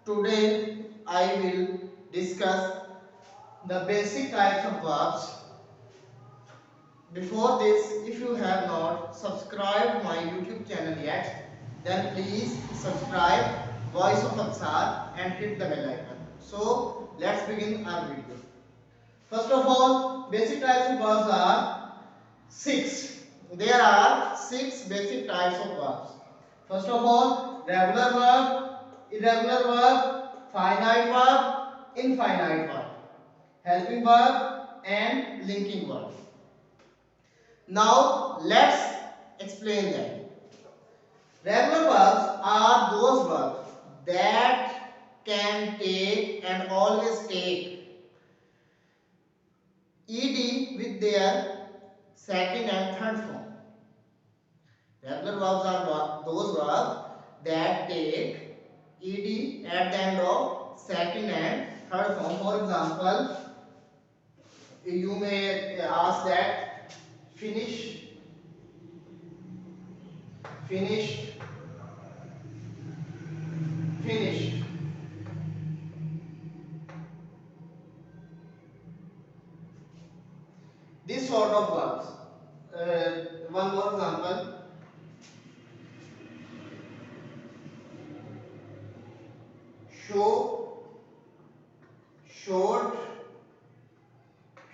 Today I will discuss the basic types of verbs. Before this, if you have not subscribed my YouTube channel yet, then please subscribe Voice of Aksar and hit the bell icon. So let's begin our video. First of all, basic types of verbs are six. There are six basic types of verbs. First of all, regular verb, irregular verb, finite verb, infinite verb, helping verb and linking verb. Now let's explain them. Regular verbs are those verbs that can take and always take ed with their second and third form. Regular verbs are those verbs that take ed at the end of second and third form. For example, you may ask that finish, finished, finished. This sort of verbs. One more example. Show, showed,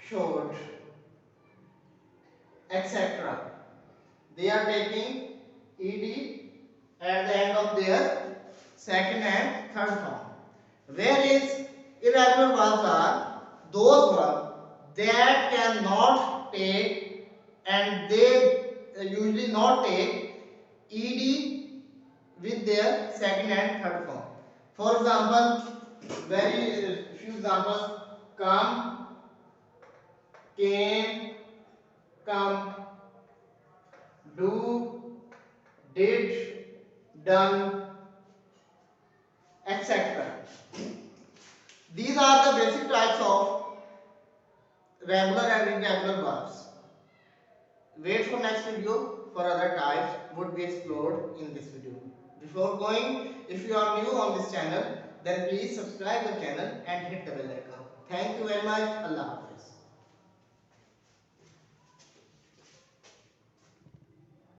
showed, etc. They are taking ed at the end of their second and third form. Whereas irregular verbs are those verbs that cannot take and they usually not take ed with their second and third form. For example, very few examples: come, came, come, do, did, done, etc. These are the basic types of regular and irregular verbs. Wait for next video for other types would be explored in this video. Before going, if you are new on this channel, then please subscribe the channel and hit the bell icon. Thank you very much. Allah.